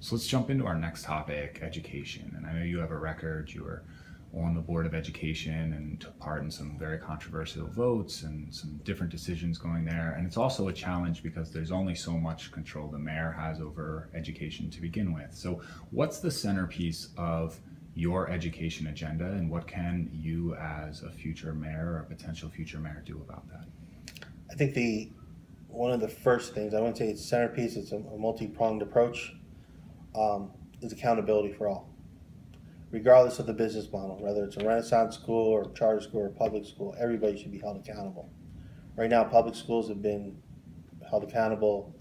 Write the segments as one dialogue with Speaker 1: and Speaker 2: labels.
Speaker 1: So let's jump into our next topic, education. And I know you have a record. You were on the board of education and took part in some very controversial votes and some different decisions going there. And it's also a challenge because there's only so much control the mayor has over education to begin with. So what's the centerpiece of your education agenda, and what can you as a future mayor or a potential future mayor do about that?
Speaker 2: I think one of the first things, I wouldn't say it's a centerpiece, it's a multi-pronged approach, is accountability for all, regardless of the business model, whether it's a Renaissance school or charter school or public school. Everybody should be held accountable. Right now, public schools have been held accountable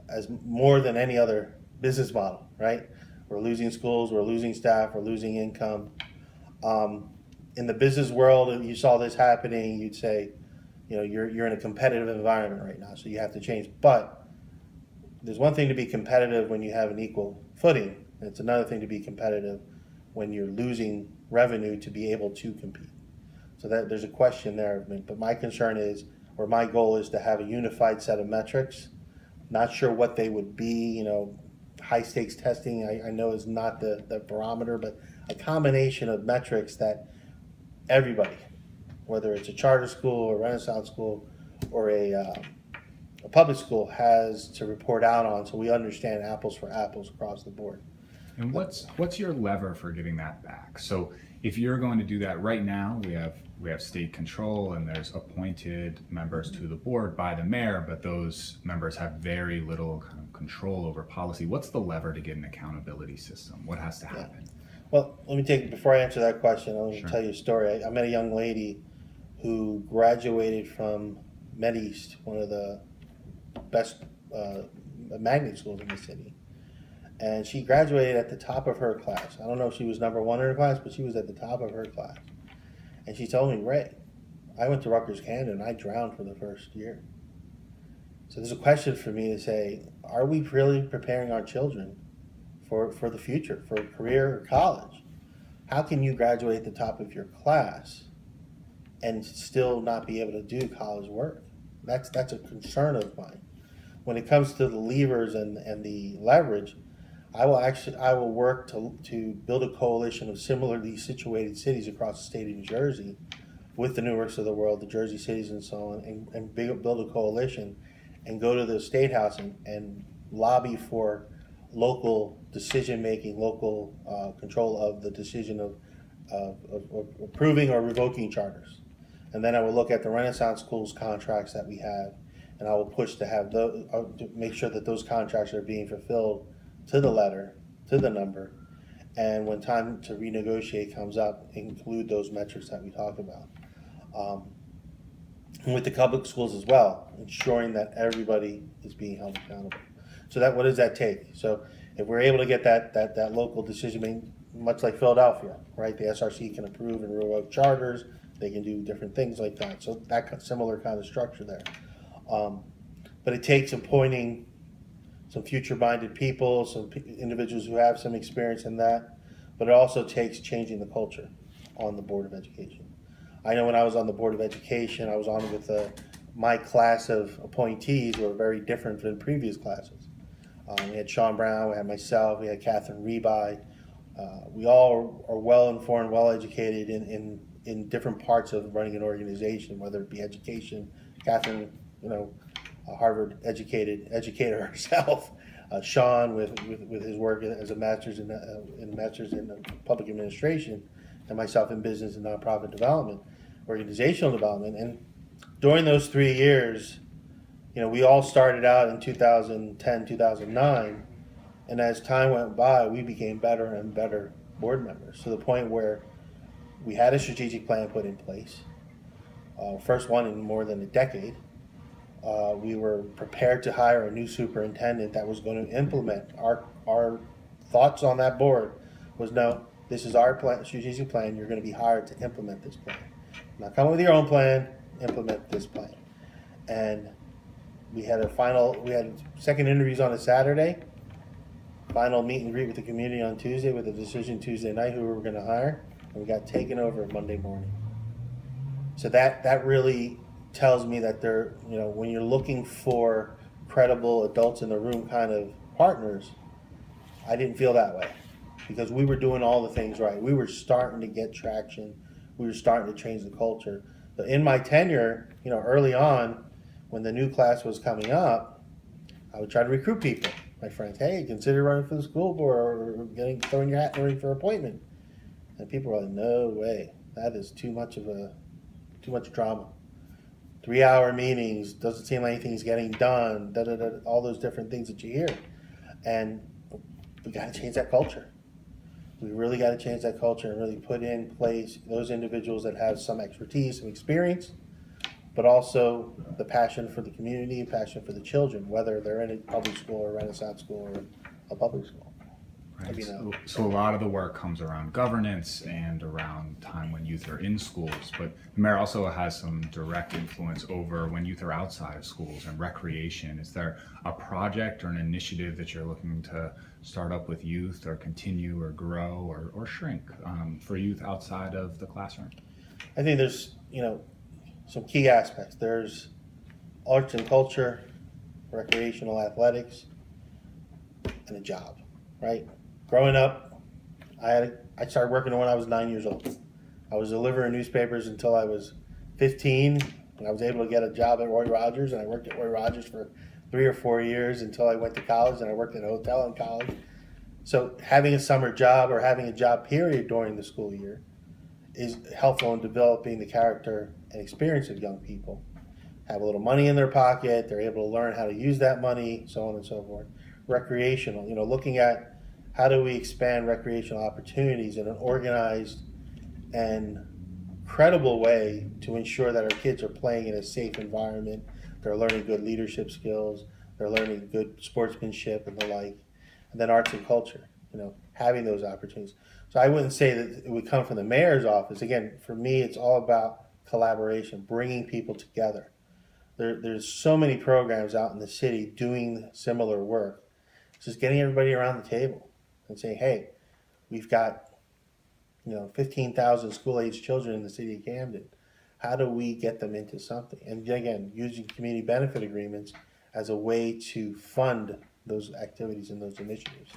Speaker 2: as more than any other business model, right? We're losing schools, we're losing staff, we're losing income. In the business world, if you saw this happening, you'd say, you're in a competitive environment right now, so you have to change. But there's one thing to be competitive when you have an equal footing, and it's another thing to be competitive when you're losing revenue to be able to compete. So that there's a question there. But my concern is, or my goal is to have a unified set of metrics. Not sure what they would be. High stakes testing I know is not the barometer, but a combination of metrics that everybody, whether it's a charter school or Renaissance school or a public school, has to report out on, so we understand apples for apples across the board.
Speaker 1: And what's your lever for getting that back? So if you're going to do that right now, we have state control and there's appointed members to the board by the mayor, but those members have very little kind of control over policy. What's the lever to get an accountability system? What has to happen?
Speaker 2: Yeah. Well, before I answer that question, I'm going
Speaker 1: Sure.
Speaker 2: to tell you a story. I met a young lady who graduated from Med East, one of the best magnet schools in the city. And she graduated at the top of her class. I don't know if she was number one in her class, but she was at the top of her class. And she told me, Ray, I went to Rutgers, Canada, and I drowned for the first year. So there's a question for me to say, are we really preparing our children for the future, for a career or college? How can you graduate at the top of your class and still not be able to do college work? That's a concern of mine. When it comes to the levers and the leverage, I will work to build a coalition of similarly situated cities across the state of New Jersey, with the Newarks of the world, the Jersey cities, and so on, and build a coalition, and go to the state house and lobby for local decision making, local control of the decision of approving or revoking charters. And then I will look at the Renaissance schools contracts that we have, and I will push to have to make sure that those contracts are being fulfilled to the letter, to the number, and when time to renegotiate comes up, include those metrics that we talk about. And with the public schools as well, ensuring that everybody is being held accountable. So what does that take? So if we're able to get that local decision making, much like Philadelphia, right? The SRC can approve and revoke charters. They can do different things like that. So that similar kind of structure there. But it takes appointing some future-minded people, some individuals who have some experience in that. But it also takes changing the culture on the Board of Education. I know when I was on the Board of Education, I was on with my class of appointees were very different than previous classes. We had Sean Brown, we had myself, we had Catherine Rebai. We all are well-informed, well-educated in different parts of running an organization, whether it be education. Catherine, a Harvard educator herself. Sean with his work as a master's in public administration, and myself in business and nonprofit development, organizational development. And during those 3 years, we all started out in 2010, 2009, and as time went by, we became better and better board members, to the point where we had a strategic plan put in place, first one in more than a decade. We were prepared to hire a new superintendent that was going to implement our thoughts on that board was, no, this is our plan, strategic plan. You're going to be hired to implement this plan. Not come with your own plan, implement this plan. And we had second interviews on a Saturday, final meet and greet with the community on Tuesday, with a decision Tuesday night who we were going to hire, and we got taken over Monday morning. So that really tells me that when you're looking for credible adults in the room kind of partners, I didn't feel that way because we were doing all the things right. We were starting to get traction. We were starting to change the culture. But in my tenure, early on, when the new class was coming up, I would try to recruit people, my friends. Hey, consider running for the school board or throwing your hat in the ring for an appointment. And people were like, no way. That is too much drama. 3-hour meetings, doesn't seem like anything's getting done, all those different things that you hear. And we got to change that culture. We really got to change that culture and really put in place those individuals that have some expertise, some experience, but also the passion for the community, passion for the children, whether they're in a public school or a Renaissance school or a public school.
Speaker 1: Right. So a lot of the work comes around governance and around time when youth are in schools, but the mayor also has some direct influence over when youth are outside of schools and recreation. Is there a project or an initiative that you're looking to start up with youth or continue or grow or shrink for youth outside of the classroom?
Speaker 2: I think there's, some key aspects. There's arts and culture, recreational athletics, and a job, right? Growing up, I started working when I was 9 years old. I was delivering newspapers until I was 15, and I was able to get a job at Roy Rogers, and I worked at Roy Rogers for 3 or 4 years until I went to college, and I worked in a hotel in college. So having a summer job or having a job period during the school year is helpful in developing the character and experience of young people. Have a little money in their pocket, they're able to learn how to use that money, so on and so forth. Recreational, looking at how do we expand recreational opportunities in an organized and credible way to ensure that our kids are playing in a safe environment, they're learning good leadership skills, they're learning good sportsmanship and the like. And then arts and culture, having those opportunities. So I wouldn't say that it would come from the mayor's office. Again, for me, it's all about collaboration, bringing people together. There's so many programs out in the city doing similar work. It's just getting everybody around the table and saying, hey, we've got 15,000 school-age children in the city of Camden. How do we get them into something? And again, using community benefit agreements as a way to fund those activities and those initiatives.